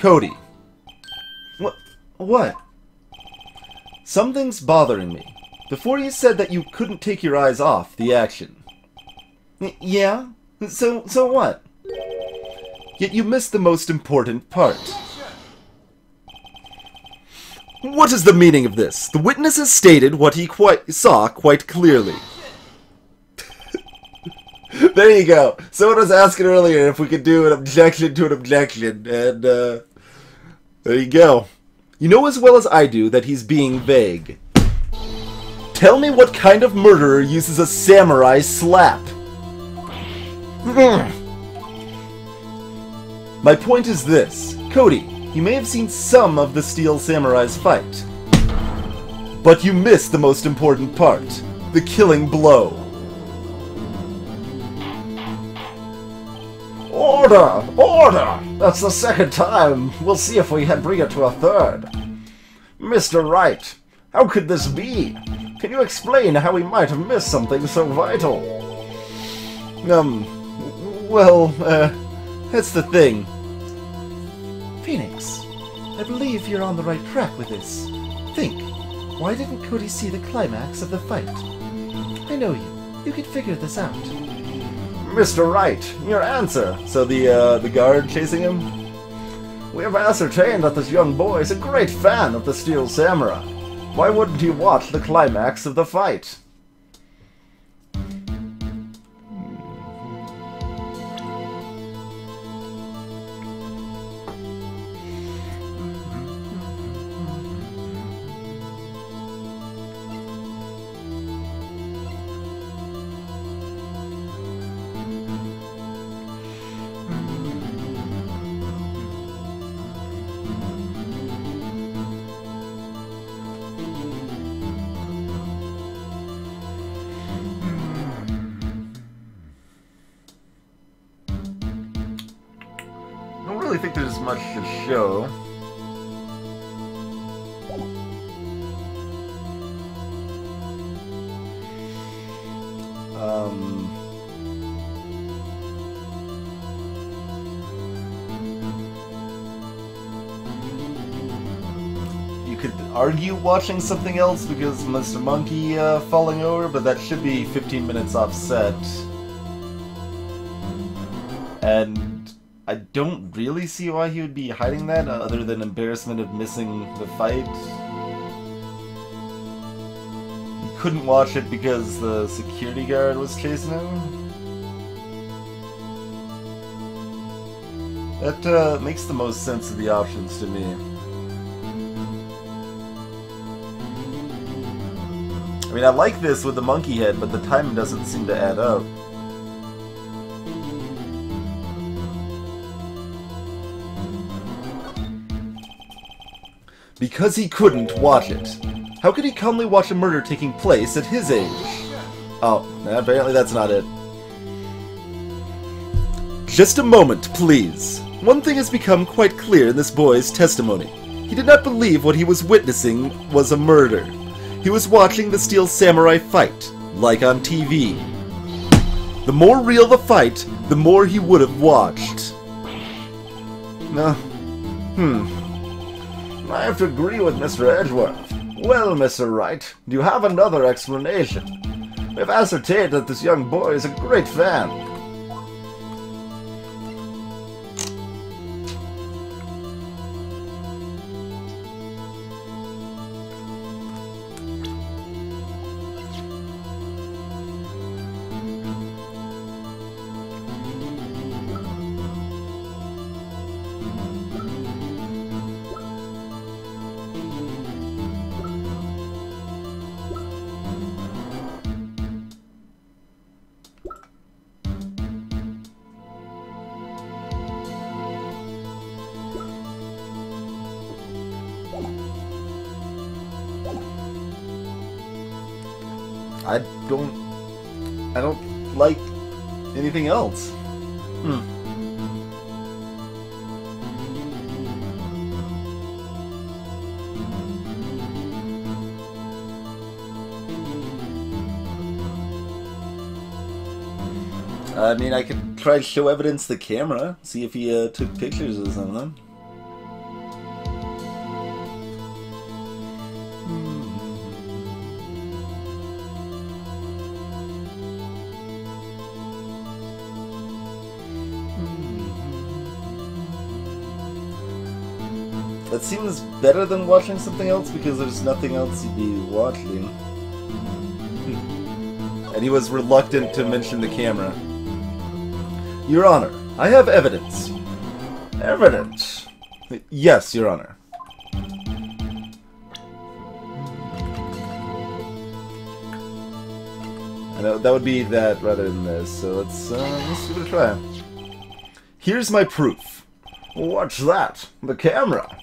Cody. What? Something's bothering me. Before you said that you couldn't take your eyes off the action. Yeah? So what? Yet you missed the most important part. What is the meaning of this? The witness has stated what he saw quite clearly. There you go. Someone was asking earlier if we could do an objection to an objection, and there you go. You know as well as I do that he's being vague. Tell me what kind of murderer uses a samurai slap? My point is this. Cody, you may have seen some of the Steel Samurai's fight, but you missed the most important part. The killing blow. Order! Order! That's the second time. We'll see if we can bring it to a third. Mr. Wright, how could this be? Can you explain how we might have missed something so vital? Well, that's the thing. Phoenix, I believe you're on the right track with this. Think, why didn't Cody see the climax of the fight? I know you. You could figure this out. Mr. Wright, your answer. So the guard chasing him? We have ascertained that this young boy is a great fan of the Steel Samurai. Why wouldn't he watch the climax of the fight? I think there's much to show. You could argue watching something else because Mr. Monkey falling over, but that should be 15 minutes offset. And I don't really see why he would be hiding that, other than embarrassment of missing the fight. He couldn't watch it because the security guard was chasing him. That makes the most sense of the options to me. I mean, I like this with the monkey head, but the timing doesn't seem to add up. Because he couldn't watch it. How could he calmly watch a murder taking place at his age? Oh, apparently that's not it. Just a moment, please. One thing has become quite clear in this boy's testimony. He did not believe what he was witnessing was a murder. He was watching the Steel Samurai fight, like on TV. The more real the fight, the more he would have watched. I have to agree with Mr. Edgeworth. Well, Mr. Wright, do you have another explanation? We've ascertained that this young boy is a great fan. I don't like anything else. I mean, I could try to show evidence to the camera, see if he took pictures of something. That seems better than watching something else because there's nothing else you'd be watching. And he was reluctant to mention the camera. Your Honor, I have evidence. Evidence? Yes, Your Honor. I know that would be that rather than this, so let's give it a try. Here's my proof. What's that? The camera?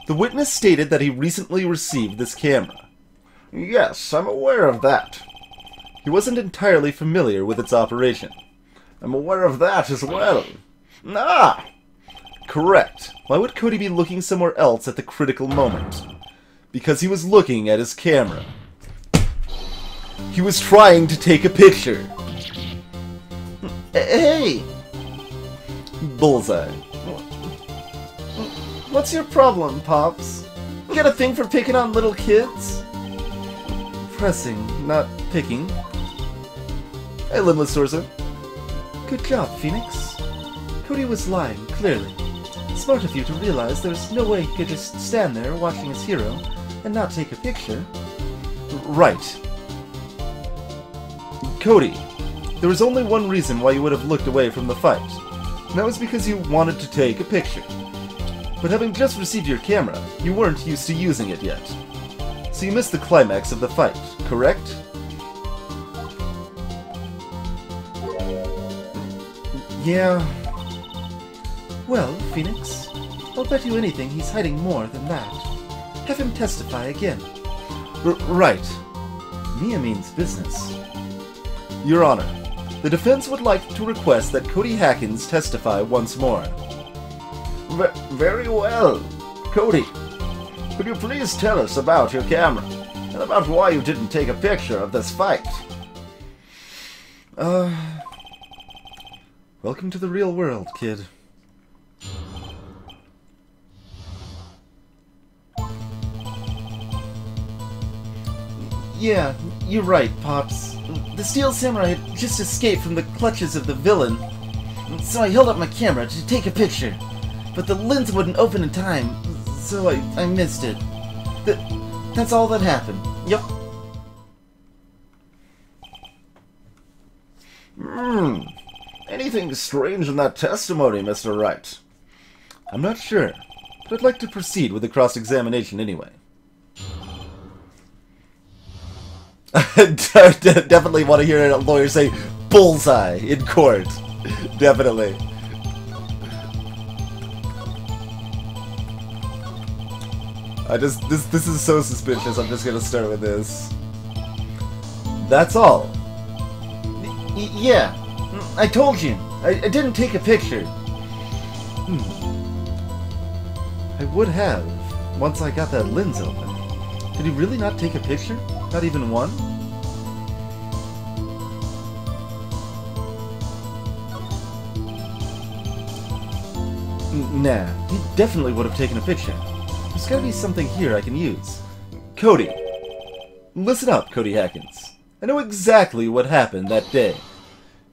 The witness stated that he recently received this camera. Yes, I'm aware of that. He wasn't entirely familiar with its operation. I'm aware of that as well. Ah! Correct. Why would Cody be looking somewhere else at the critical moment? Because he was looking at his camera. He was trying to take a picture. Hey! Bullseye. What's your problem, Pops? You got a thing for picking on little kids? Pressing, not picking. Hey, Limbless Sorcerer. Good job, Phoenix. Cody was lying, clearly. Smart of you to realize there's no way he could just stand there watching his hero and not take a picture. Right. Cody, there was only one reason why you would have looked away from the fight, and that was because you wanted to take a picture. But having just received your camera, you weren't used to using it yet. So you missed the climax of the fight, correct? Yeah. Well, Phoenix, I'll bet you anything he's hiding more than that. Have him testify again. Right. Mia means business. Your Honor, the defense would like to request that Cody Hackins testify once more. Very well. Cody, could you please tell us about your camera, and about why you didn't take a picture of this fight? Welcome to the real world, kid. Yeah, you're right, Pops. The Steel Samurai had just escaped from the clutches of the villain, so I held up my camera to take a picture. But the lens wouldn't open in time, so I missed it. That's all that happened. Yep. Anything strange in that testimony, Mr. Wright? I'm not sure, but I'd like to proceed with the cross-examination anyway. Definitely want to hear a lawyer say bullseye in court. Definitely. This is so suspicious. I'm just gonna start with this. That's all. Yeah, I told you. I didn't take a picture. I would have once I got that lens open. Did he really not take a picture? Not even one? Nah, he definitely would have taken a picture. There's gotta be something here I can use. Cody. Listen up, Cody Hackins. I know exactly what happened that day.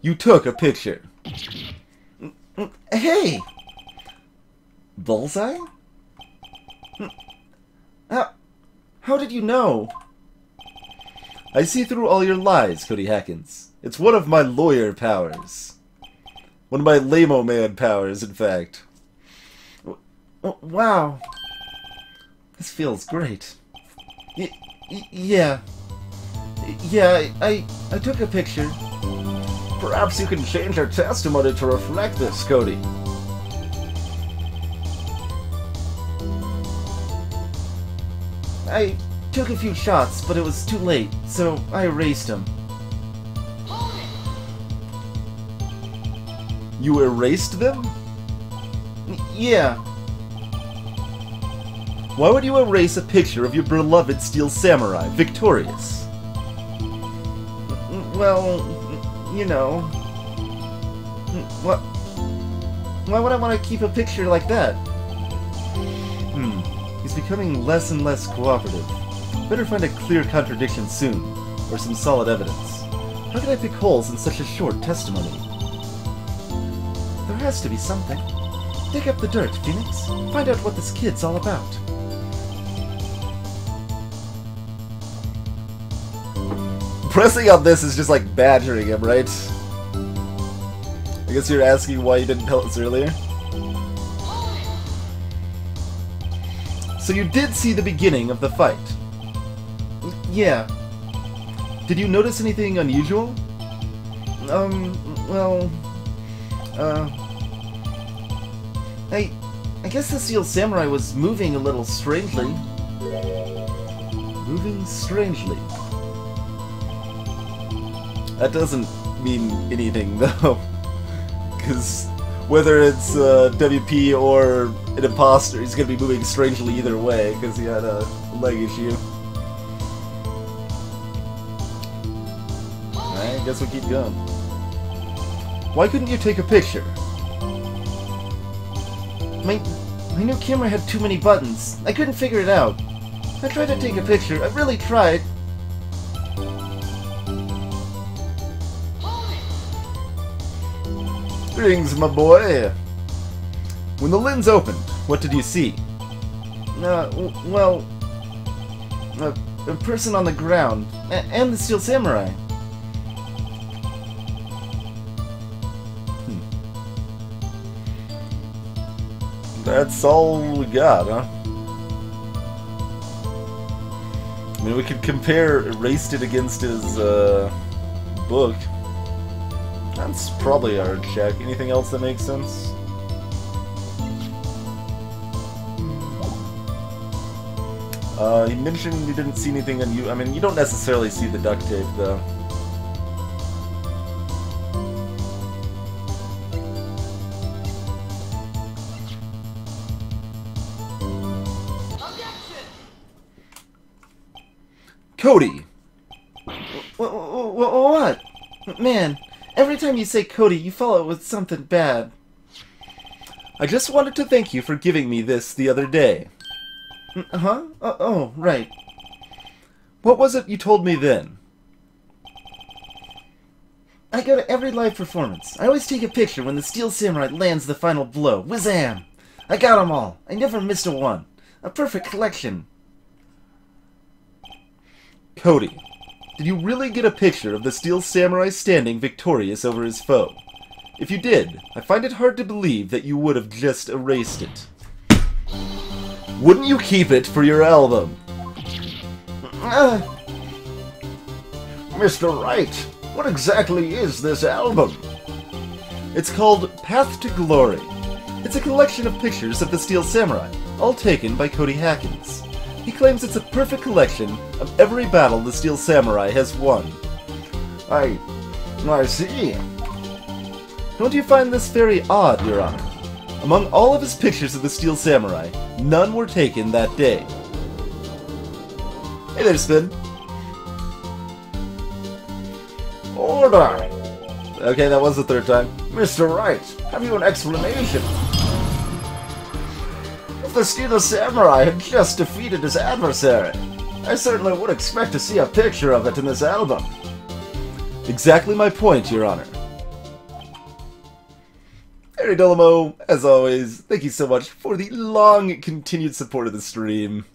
You took a picture. Hey! Bullseye? How did you know? I see through all your lies, Cody Hackins. It's one of my lawyer powers. One of my lame-o man powers, in fact. Wow. This feels great. Yeah. Yeah, I took a picture. Perhaps you can change your testimony to reflect this, Cody. I took a few shots, but it was too late, so I erased them. You erased them? Yeah. Why would you erase a picture of your beloved Steel Samurai, victorious? Well, you know... Why would I want to keep a picture like that? He's becoming less and less cooperative. Better find a clear contradiction soon, or some solid evidence. How can I pick holes in such a short testimony? There has to be something. Dig up the dirt, Phoenix. Find out what this kid's all about. Pressing on this is just like badgering him, right? I guess you're asking why you didn't tell us earlier? So you did see the beginning of the fight? Yeah. Did you notice anything unusual? Well... I guess the Steel Samurai was moving a little strangely. Moving strangely. That doesn't mean anything, though. Because whether it's WP or an imposter, he's going to be moving strangely either way, because he had a leg issue. Alright, I guess we'll keep going. Why couldn't you take a picture? My new camera had too many buttons. I couldn't figure it out. I tried to take a picture. I really tried. Greetings, my boy. When the lens opened, what did you see? Well... a person on the ground. And the Steel Samurai. That's all we got, huh? I mean, we could compare Erased It against his, book. That's probably our check. Anything else that makes sense? He mentioned you didn't see anything unusual. I mean, you don't necessarily see the duct tape, though. Cody! What? Man, every time you say Cody, you follow it with something bad. I just wanted to thank you for giving me this the other day. Huh? Oh, right. What was it you told me then? I go to every live performance. I always take a picture when the Steel Samurai lands the final blow. Wazam! I got 'em all. I never missed a one. A perfect collection. Cody, did you really get a picture of the Steel Samurai standing victorious over his foe? If you did, I find it hard to believe that you would have just erased it. Wouldn't you keep it for your album? Mr. Wright, what exactly is this album? It's called Path to Glory. It's a collection of pictures of the Steel Samurai, all taken by Cody Hackins. He claims it's a perfect collection of every battle the Steel Samurai has won. I see. Don't you find this very odd, Your Honor? Among all of his pictures of the Steel Samurai, none were taken that day. Hey there, Spin. Order! Okay, that was the third time. Mr. Wright, have you an explanation? If the Steel Samurai had just defeated his adversary, I certainly would expect to see a picture of it in this album. Exactly my point, Your Honor. Harry Delamo, as always, thank you so much for the long continued support of the stream.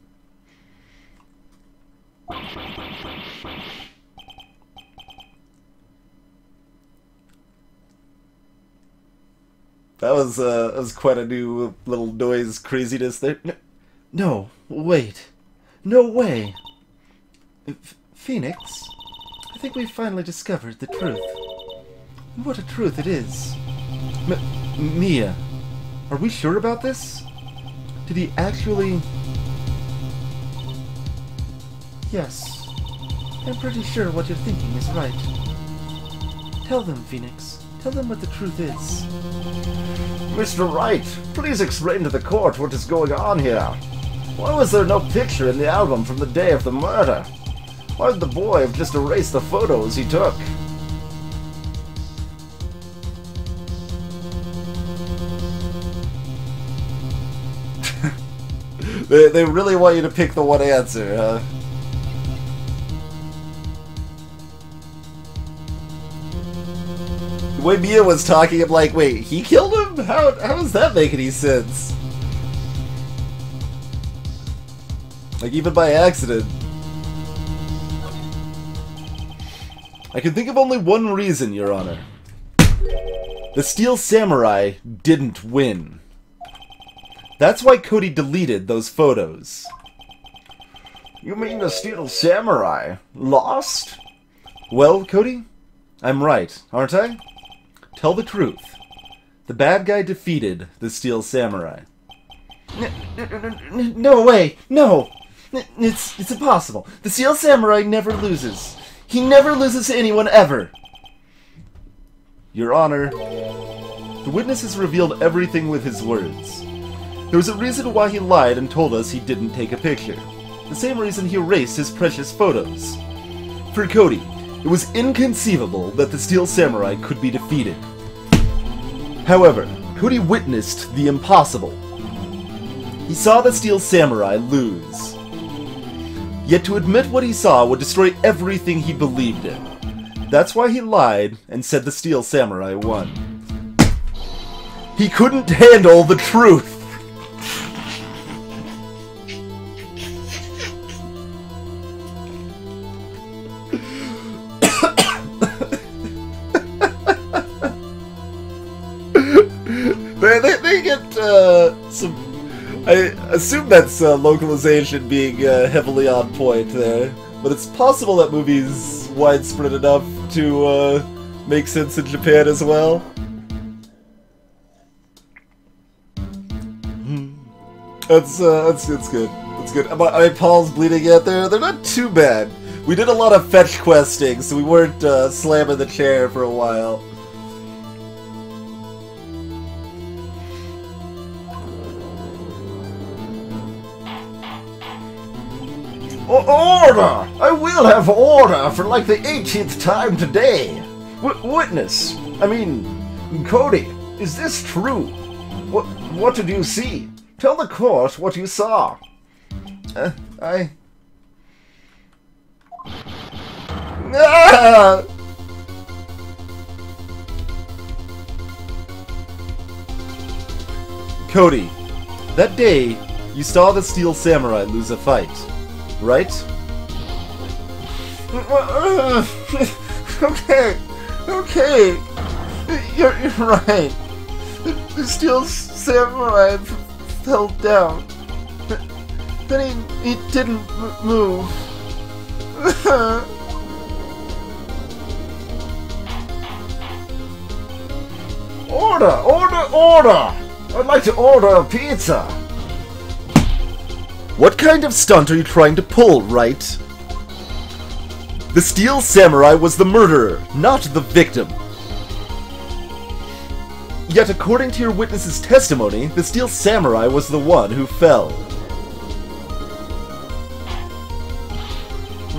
That was quite a new little noise craziness there. No, wait. No way. Phoenix, I think we've finally discovered the truth. What a truth it is. Mia, are we sure about this? Did he actually... Yes. I'm pretty sure what you're thinking is right. Tell them, Phoenix. Tell them what the truth is. Mr. Wright, please explain to the court what is going on here. Why was there no picture in the album from the day of the murder? Why did the boy have just erased the photos he took? They really want you to pick the one answer, huh? The way Mia was talking, I'm like, wait, he killed him? How does that make any sense? Like, even by accident. I can think of only one reason, Your Honor. The Steel Samurai didn't win. That's why Cody deleted those photos. You mean the Steel Samurai lost? Well, Cody, I'm right, aren't I? Tell the truth. The bad guy defeated the Steel Samurai. No way! No! It's impossible. The Steel Samurai never loses. He never loses to anyone ever. Your Honor, the witness has revealed everything with his words. There was a reason why he lied and told us he didn't take a picture. The same reason he erased his precious photos. For Cody, it was inconceivable that the Steel Samurai could be defeated. However, Cody witnessed the impossible. He saw the Steel Samurai lose. Yet to admit what he saw would destroy everything he believed in. That's why he lied and said the Steel Samurai won. He couldn't handle the truth! They get some... I assume that's localization being heavily on point there, but it's possible that movie's widespread enough to make sense in Japan as well. That's good. That's good. My paws bleeding yet there? They're not too bad. We did a lot of fetch questing, so we weren't slamming the chair for a while. Order! I will have order for like the 18th time today. Witness, I mean, Cody, is this true? What did you see? Tell the court what you saw. Ah! Cody, that day, you saw the Steel Samurai lose a fight, right? Okay, you're right. The Steel Samurai fell down. Then he didn't move. Order! I'd like to order a pizza. What kind of stunt are you trying to pull, Wright? The Steel Samurai was the murderer, not the victim. Yet according to your witness's testimony, the Steel Samurai was the one who fell.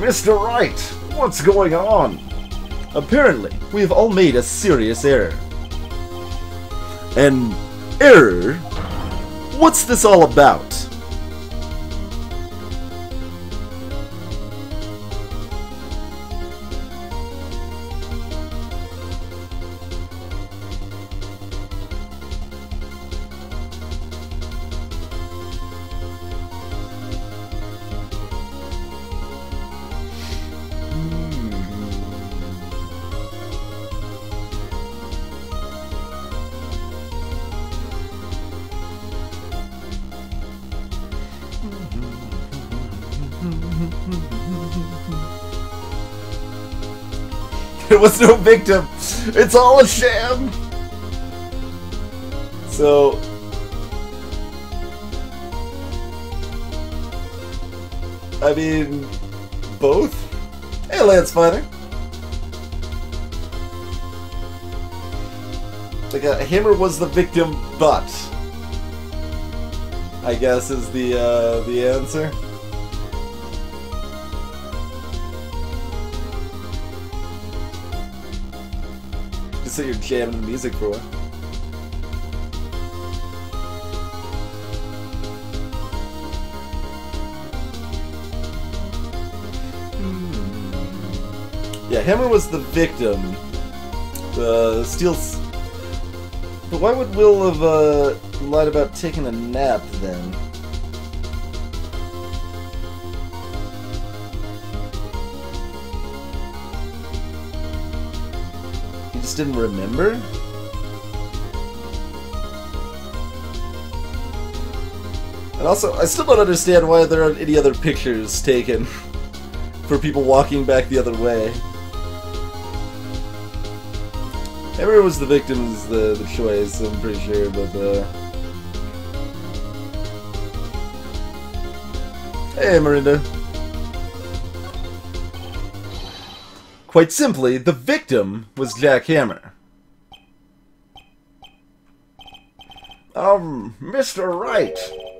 Mr. Wright, what's going on? Apparently, we have all made a serious error. An error? What's this all about? There was no victim. It's all a sham. So, I mean, both? Hey, Lance Fighter. Like a hammer was the victim, but I guess is the answer. So you're jamming the music for what? Yeah, Hammer was the victim. The But why would Will have lied about taking a nap then? He just didn't remember? And also, I still don't understand why there aren't any other pictures taken for people walking back the other way. Whoever was the victim is the choice, I'm pretty sure, but hey, Miranda. Quite simply, the victim was Jack Hammer. Mr. Wright,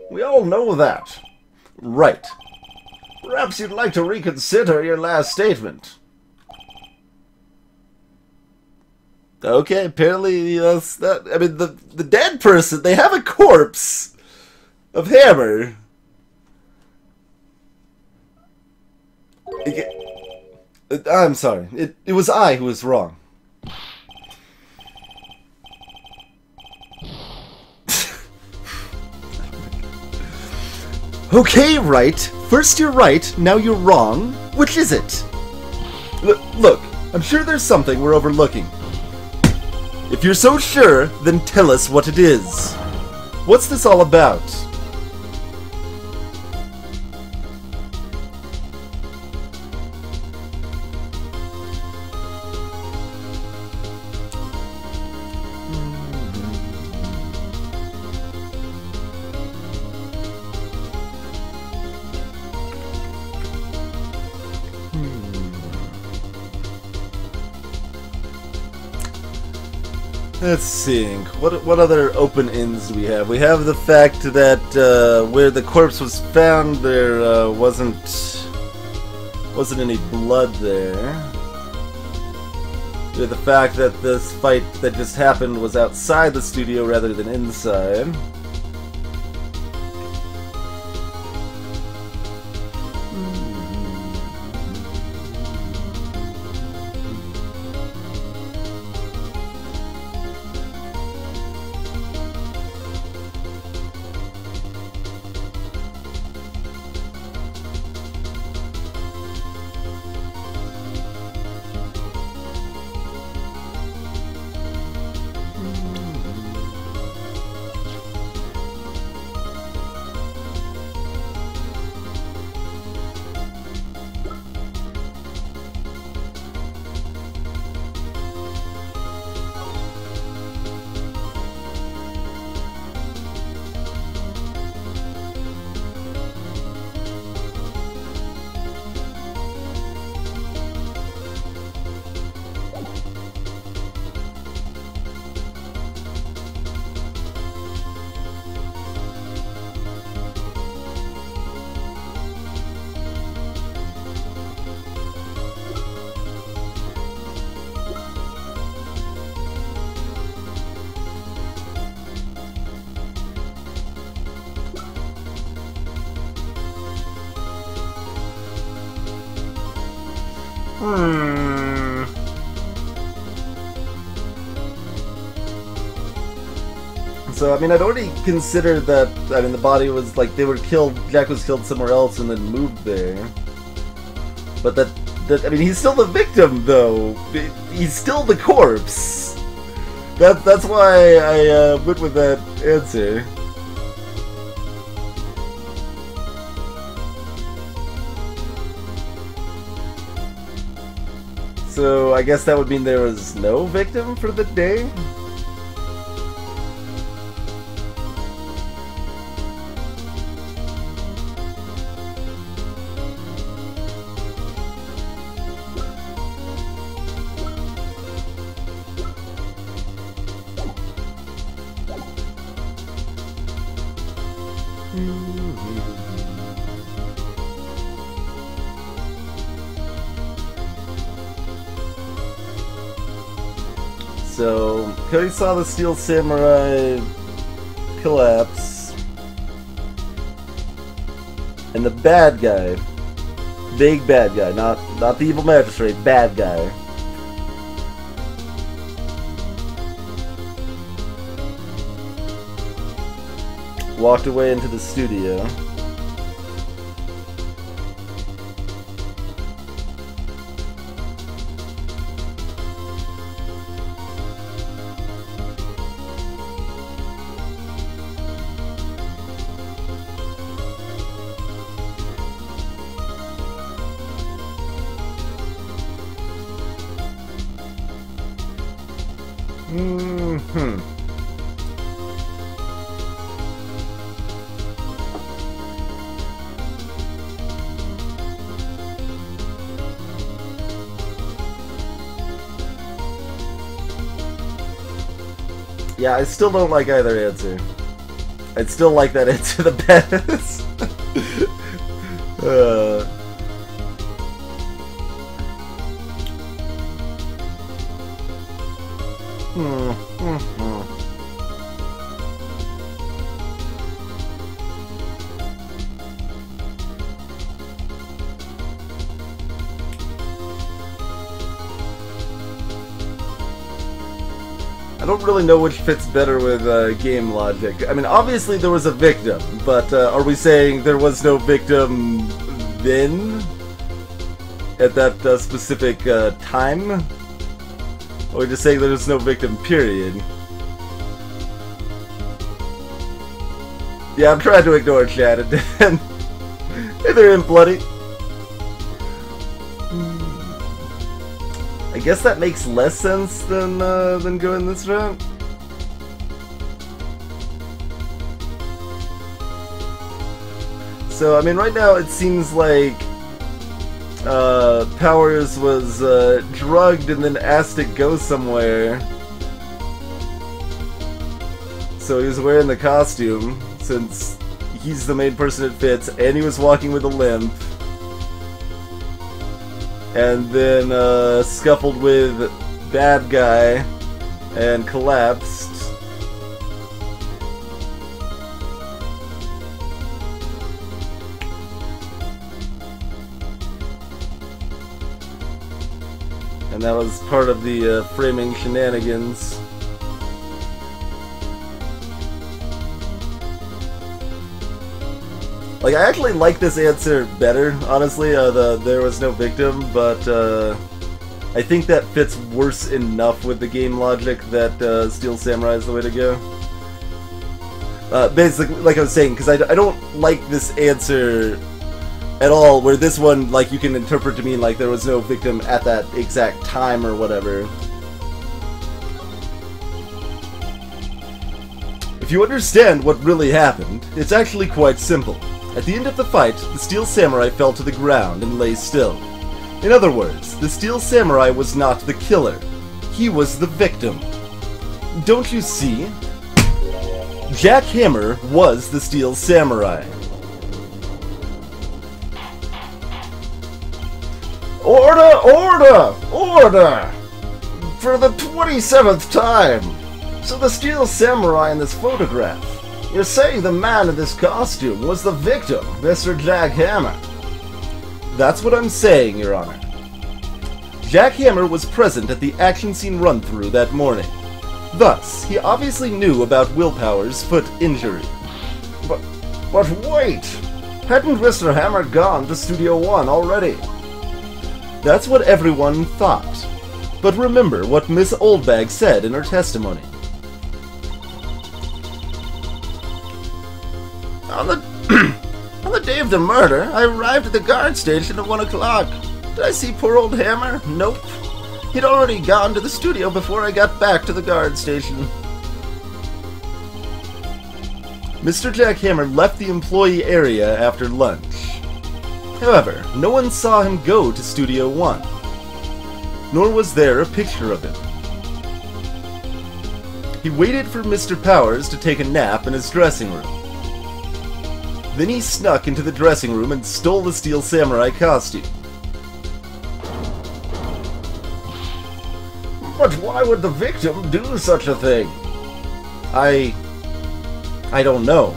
we all know that. Right. Perhaps you'd like to reconsider your last statement. Okay, apparently that's that. I mean, the dead person, they have a corpse of Hammer. I'm sorry. It was I who was wrong. Okay, Wright. First you're right, now you're wrong. Which is it? Look, I'm sure there's something we're overlooking. If you're so sure, then tell us what it is. What's this all about? Let's see. What other open ends do we have? We have the fact that where the corpse was found, there wasn't any blood there. We have the fact that this fight that just happened was outside the studio rather than inside. So, I mean, I'd already considered that, I mean, the body was, like, they were killed, Jack was killed somewhere else and then moved there. But I mean, he's still the victim, though. He's still the corpse. That's why I went with that answer. So, I guess that would mean there was no victim for the day? So, Cody saw the Steel Samurai collapse, and the bad guy, big bad guy, not the evil magistrate, bad guy, walked away into the studio. Yeah, I still don't like either answer. I'd still like that answer the best. I don't really know which fits better with game logic. I mean, obviously there was a victim, but are we saying there was no victim then? At that specific time? Or are we just saying there was no victim, period? Yeah, I'm trying to ignore chat, and then they're in bloody. I guess that makes less sense than going this route. So, I mean, right now it seems like Powers was drugged and then asked to go somewhere. So he was wearing the costume, since he's the main person it fits, and he was walking with a limp. And then scuffled with bad guy and collapsed. And that was part of the framing shenanigans. Like, I actually like this answer better, honestly, there was no victim, but I think that fits worse enough with the game logic that Steel Samurai is the way to go. Basically, like I was saying, because I don't like this answer at all, where this one, like, you can interpret to mean like there was no victim at that exact time or whatever. If you understand what really happened, it's actually quite simple. At the end of the fight, the Steel Samurai fell to the ground and lay still. In other words, the Steel Samurai was not the killer. He was the victim. Don't you see? Jack Hammer was the Steel Samurai. Order! Order! Order! For the 27th time! So the Steel Samurai in this photograph. You're saying the man in this costume was the victim, Mr. Jack Hammer? That's what I'm saying, Your Honor. Jack Hammer was present at the action scene run-through that morning. Thus, he obviously knew about Willpower's foot injury. But wait! Hadn't Mr. Hammer gone to Studio One already? That's what everyone thought. But remember what Miss Oldbag said in her testimony. On the day of the murder, I arrived at the guard station at 1 o'clock. Did I see poor old Hammer? Nope. He'd already gone to the studio before I got back to the guard station. Mr. Jack Hammer left the employee area after lunch. However, no one saw him go to Studio One, nor was there a picture of him. He waited for Mr. Powers to take a nap in his dressing room. Then he snuck into the dressing room and stole the Steel Samurai costume. But why would the victim do such a thing? I don't know.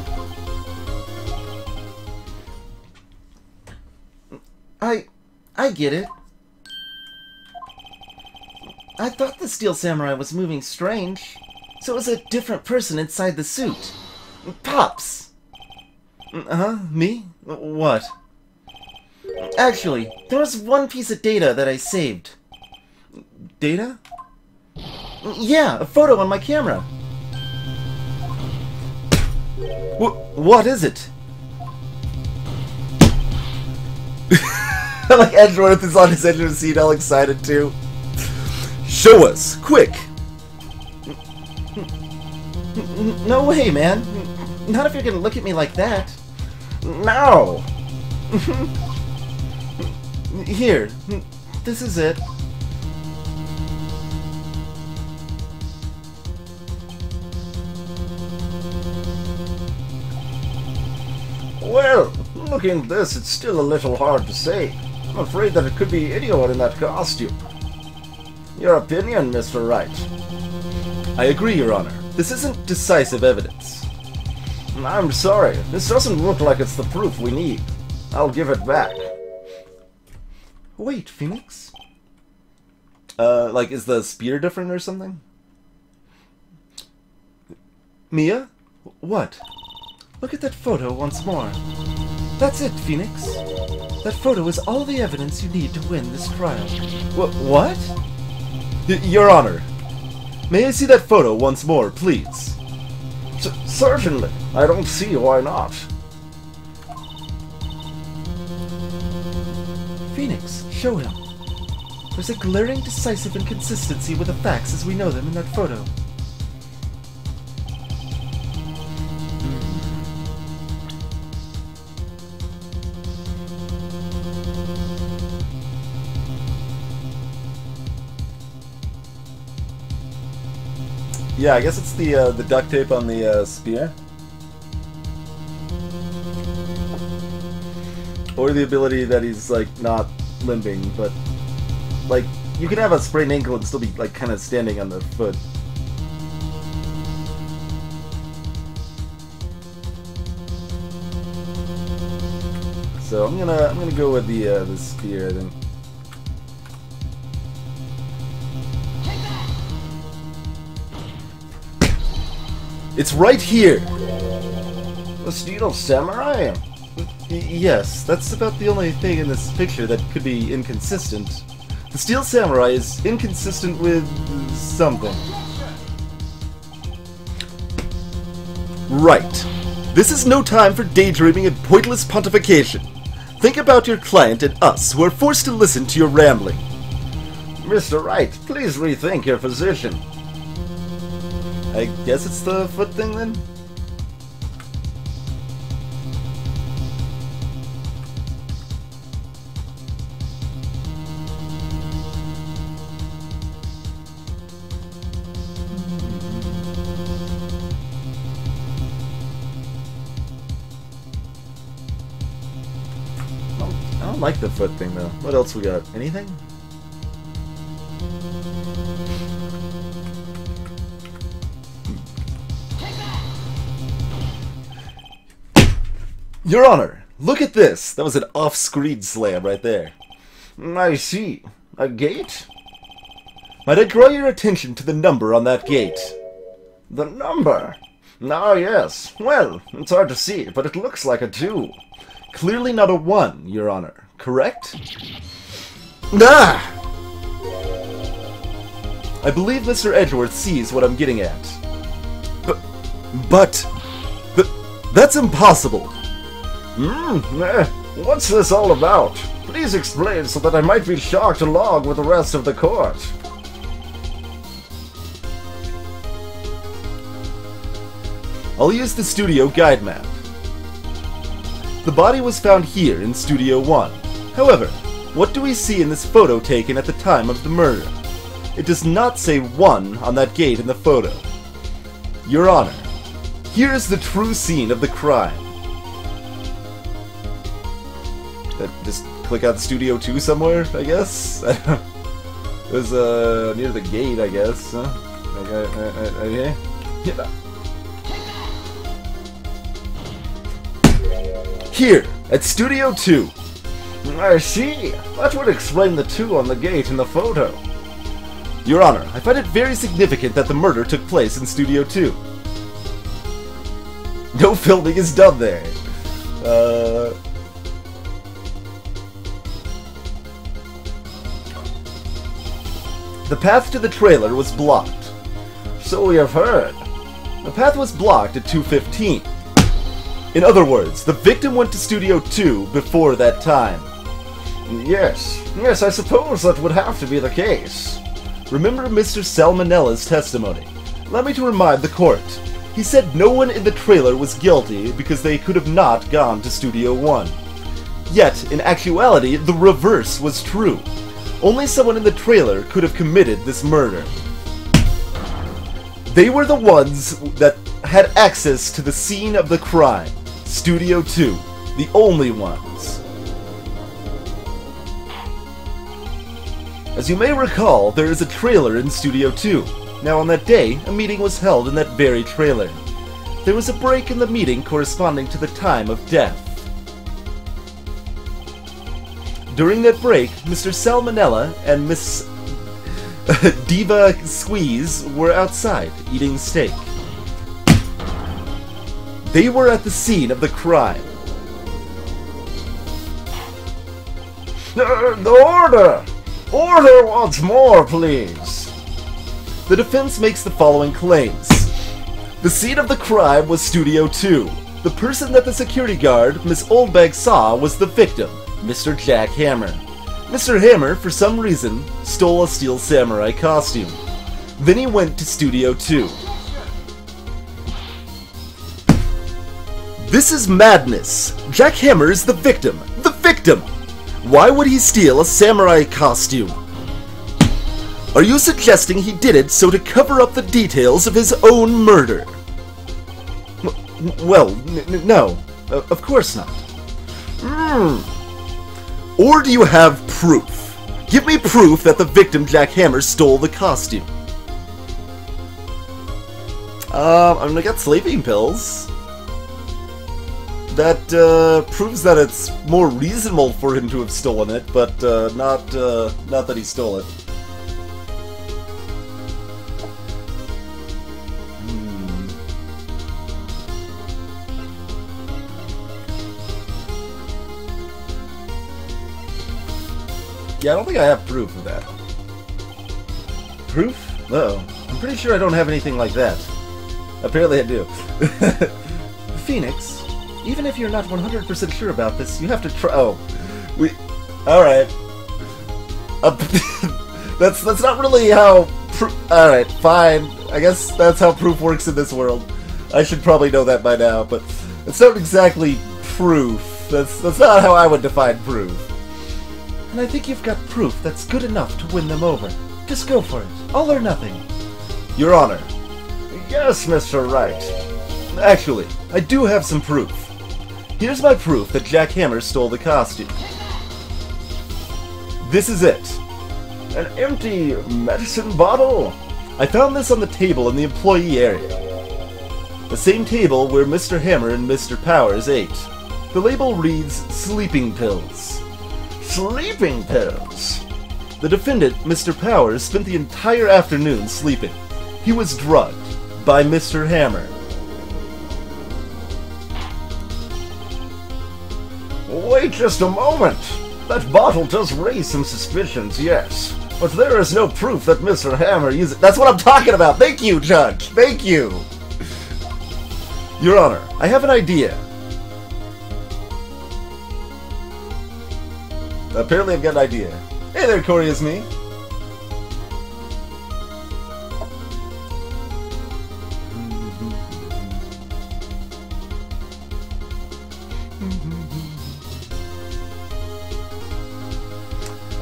I get it. I thought the Steel Samurai was moving strange, so it was a different person inside the suit. Pops! Me? What? Actually, there was one piece of data that I saved. Data? Yeah, a photo on my camera. What is it? Like Edgeworth is on his edge of the seat, all excited too. Show us, quick! No way, man. Not if you're gonna look at me like that. No! Here, this is it. Well, looking at this, it's still a little hard to say. I'm afraid that it could be anyone in that costume. Your opinion, Mr. Wright? I agree, Your Honor. This isn't decisive evidence. I'm sorry. This doesn't look like it's the proof we need. I'll give it back. Wait, Phoenix? Like, is the spear different or something? Mia? What? Look at that photo once more. That's it, Phoenix. That photo is all the evidence you need to win this trial. What? Your Honor, may I see that photo once more, please? Certainly. I don't see why not. Phoenix, show him. There's a glaring, decisive inconsistency with the facts as we know them in that photo. Yeah, I guess it's the duct tape on the spear. Or the ability that he's, like, not limping, but, like, you can have a sprained ankle and still be, like, kind of standing on the foot. So I'm gonna go with the spear, I think. It's right here! The Steel Samurai? Yes, that's about the only thing in this picture that could be inconsistent. The Steel Samurai is inconsistent with something. Right. This is no time for daydreaming and pointless pontification. Think about your client and us, who are forced to listen to your rambling. Mr. Wright, please rethink your position. I guess it's the foot thing then? I don't like the foot thing though. What else we got? Anything? Your Honor, look at this! That was an off-screen slam right there. I see. A gate? Might I draw your attention to the number on that gate? The number? Ah, yes. Well, it's hard to see, but it looks like a 2. Clearly not a 1, Your Honor. Correct? Ah! I believe Mr. Edgeworth sees what I'm getting at. But that's impossible! What's this all about? Please explain so that I might be shocked along with the rest of the court. I'll use the studio guide map. The body was found here in Studio 1. However, what do we see in this photo taken at the time of the murder? It does not say 1 on that gate in the photo. Your Honor, here is the true scene of the crime. Just click on Studio 2 somewhere, I guess? It was near the gate, I guess. Huh? Okay. Yeah. Here, at Studio 2. I see. That would explain the 2 on the gate in the photo. Your Honor, I find it very significant that the murder took place in Studio 2. No filming is done there. The path to the trailer was blocked. So we have heard. The path was blocked at 2:15. In other words, the victim went to Studio 2 before that time. Yes, I suppose that would have to be the case. Remember Mr. Salmonella's testimony. Allow me to remind the court. He said no one in the trailer was guilty because they could have not gone to Studio 1. Yet, in actuality, the reverse was true. Only someone in the trailer could have committed this murder. They were the ones that had access to the scene of the crime. Studio 2. The only ones. As you may recall, there is a trailer in Studio 2. Now on that day, a meeting was held in that very trailer. There was a break in the meeting corresponding to the time of death. During that break, Mr. Salmonella and Miss Diva Squeeze were outside eating steak. They were at the scene of the crime. The order! Order once more, please! The defense makes the following claims. The scene of the crime was Studio 2. The person that the security guard, Miss Oldbag, saw was the victim, Mr. Jack Hammer. Mr. Hammer, for some reason, stole a Steel Samurai costume. Then he went to Studio 2. This is madness! Jack Hammer is the victim! The victim! Why would he steal a samurai costume? Are you suggesting he did it so to cover up the details of his own murder? Well, no. Of course not. Or do you have proof? Give me proof that the victim, Jack Hammer, stole the costume. I'm gonna get sleeping pills. That proves that it's more reasonable for him to have stolen it, but not that he stole it. Yeah, I don't think I have proof of that. Proof? Uh-oh. I'm pretty sure I don't have anything like that. Apparently I do. Phoenix, even if you're not 100% sure about this, you have to try. Oh. Alright. That's not really how alright, fine. I guess that's how proof works in this world. I should probably know that by now, but it's not exactly proof. That's not how I would define proof. And I think you've got proof that's good enough to win them over. Just go for it. All or nothing. Your Honor. Yes, Mr. Wright. Actually, I do have some proof. Here's my proof that Jack Hammer stole the costume. This is it. An empty medicine bottle? I found this on the table in the employee area. The same table where Mr. Hammer and Mr. Powers ate. The label reads sleeping pills. Sleeping pills? The defendant, Mr. Powers, spent the entire afternoon sleeping. He was drugged by Mr. Hammer. Wait just a moment. That bottle does raise some suspicions, yes. But there is no proof that Mr. Hammer used it. That's what I'm talking about! Thank you, Judge! Thank you! Your Honor, I have an idea. Apparently I've got an idea. Hey there, Corey, it's me.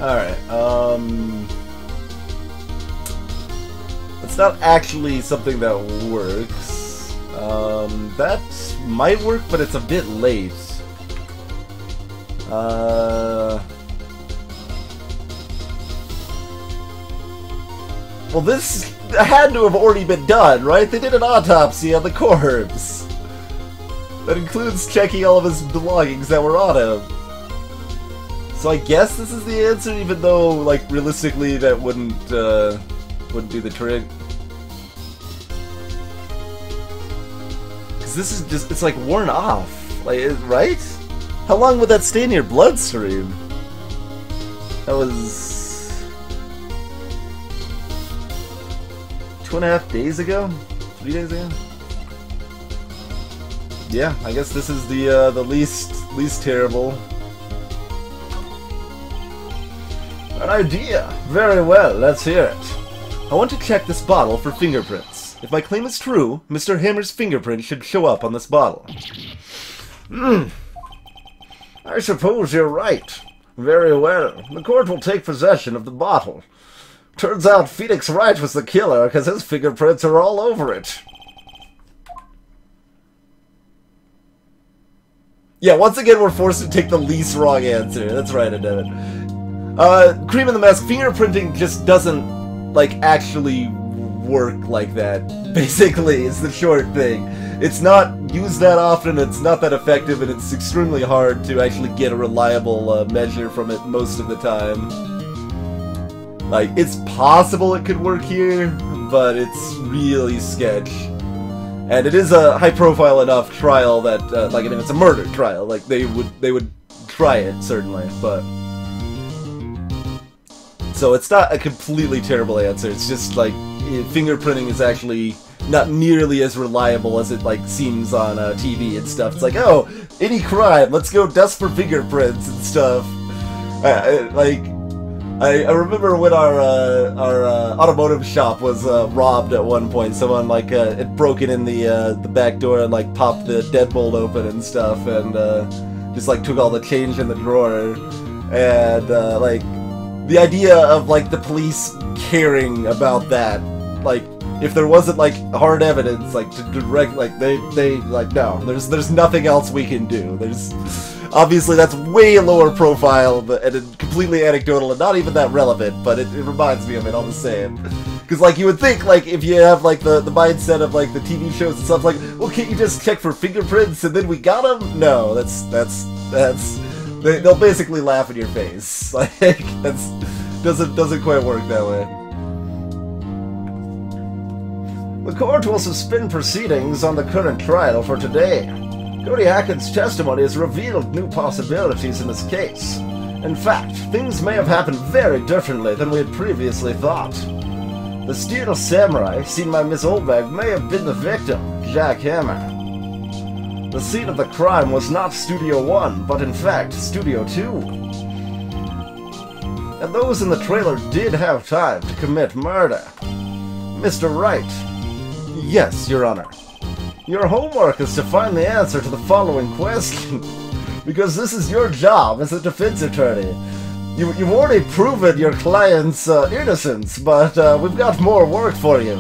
Alright, it's not actually something that works. That might work, but it's a bit late. Well, this had to have already been done, right? They did an autopsy on the corpse. That includes checking all of his belongings that were on him. So I guess this is the answer, even though, like, realistically that wouldn't do the trick. Because this is just, it's like worn off. Like, right? How long would that stay in your bloodstream? That was 2.5 days ago? 3 days ago? Yeah, I guess this is the least terrible. An idea. Very well, let's hear it. I want to check this bottle for fingerprints. If my claim is true, Mr. Hammer's fingerprint should show up on this bottle. I suppose you're right. Very well. The court will take possession of the bottle. Turns out Phoenix Wright was the killer because his fingerprints are all over it. Yeah, once again we're forced to take the least wrong answer. That's right, I know it. Cream in the Mask, fingerprinting just doesn't, like, actually work like that. Basically, is the short thing. It's not used that often, it's not that effective, and it's extremely hard to actually get a reliable measure from it most of the time. Like, it's possible it could work here, but it's really sketch. And it is a high-profile enough trial that, like, I mean, it's a murder trial. Like, they would try it, certainly, but... So it's not a completely terrible answer, it's just, like, fingerprinting is actually not nearly as reliable as it, like, seems on TV and stuff. It's like, oh, any crime, let's go dust for fingerprints and stuff. I remember when our automotive shop was robbed at one point. Someone, like, had broken in the back door and, like, popped the deadbolt open and stuff, and just, like, took all the change in the drawer. And like, the idea of, like, the police caring about that, like, if there wasn't, like, hard evidence, like, to direct, like, they like, no, there's nothing else we can do. There's, obviously that's way lower profile, and completely anecdotal, and not even that relevant, but it reminds me of it all the same. Because, like, you would think, like, if you have, like, the mindset of, like, the TV shows and stuff, like, well, can't you just check for fingerprints and then we got them? No, they'll basically laugh in your face. Like, doesn't quite work that way. The court will suspend proceedings on the current trial for today. Cody Hackett's testimony has revealed new possibilities in this case. In fact, things may have happened very differently than we had previously thought. The Steel Samurai, seen by Miss Oldbag, may have been the victim, Jack Hammer. The scene of the crime was not Studio 1, but in fact, Studio 2. And those in the trailer did have time to commit murder. Mr. Wright. Yes, Your Honor. Your homework is to find the answer to the following question. Because this is your job as a defense attorney. You've already proven your client's innocence, but we've got more work for you.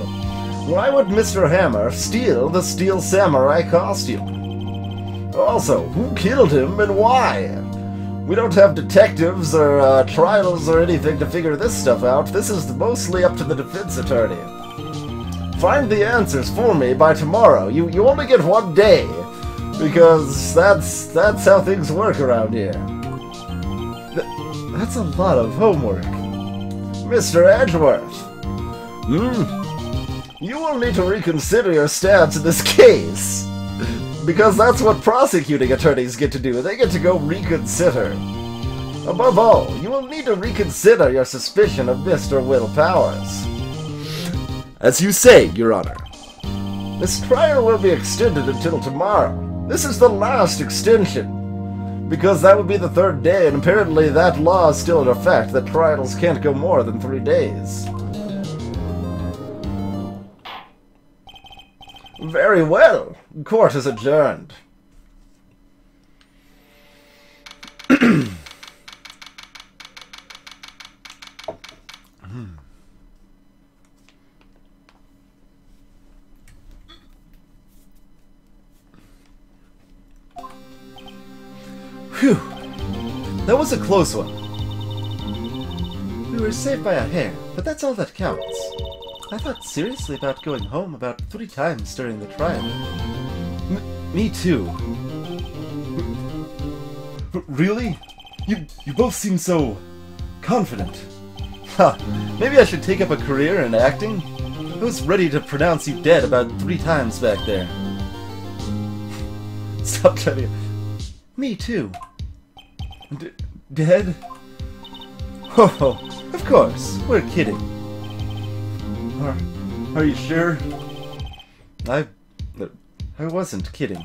Why would Mr. Hammer steal the Steel Samurai costume? Also, who killed him and why? We don't have detectives or trials or anything to figure this stuff out. This is mostly up to the defense attorney. Find the answers for me by tomorrow. You only get 1 day, because that's how things work around here. That's a lot of homework. Mr. Edgeworth. You will need to reconsider your stance in this case. Because that's what prosecuting attorneys get to do. They get to go reconsider. Above all, you will need to reconsider your suspicion of Mr. Will Powers. As you say, Your Honor. This trial will be extended until tomorrow. This is the last extension. Because that would be the 3rd day, and apparently that law is still in effect, that trials can't go more than 3 days. Very well. Court is adjourned. Phew. That was a close one. We were saved by a hair, but that's all that counts. I thought seriously about going home about 3 times during the trial. Me too. Really? You both seem so confident. Huh. Maybe I should take up a career in acting? I was ready to pronounce you dead about 3 times back there. Stop trying to... Me too. Dead? Oh, of course. We're kidding. Are you sure? I wasn't kidding.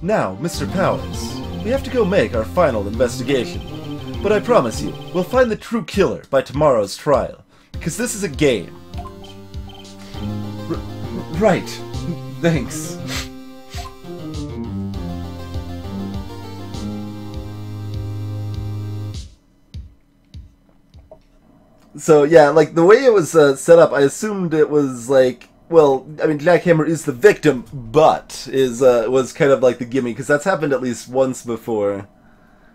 Now, Mr. Powers, we have to go make our final investigation. But I promise you, we'll find the true killer by tomorrow's trial. Because this is a game. Right. Thanks. So yeah, like the way it was set up, I assumed it was like, well, I mean, Jack Hammer is the victim, but was kind of like the gimme, because that's happened at least once before,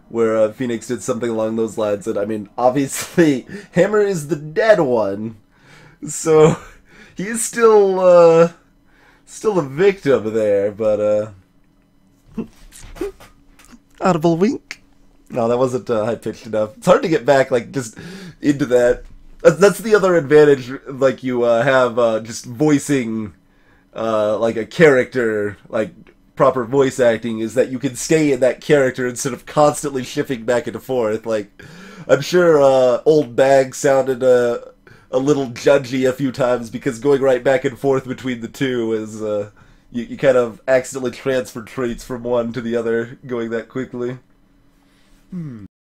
where Phoenix did something along those lines. And I mean, obviously, Hammer is the dead one, so he is still a victim there. But audible wink. No, that wasn't high pitched enough. It's hard to get back like just into that. That's the other advantage, like you have just voicing like a character, like proper voice acting, is that you can stay in that character instead of constantly shifting back and forth. Like, I'm sure Old Bag sounded a little judgy a few times because going right back and forth between the two is you kind of accidentally transfer traits from one to the other going that quickly.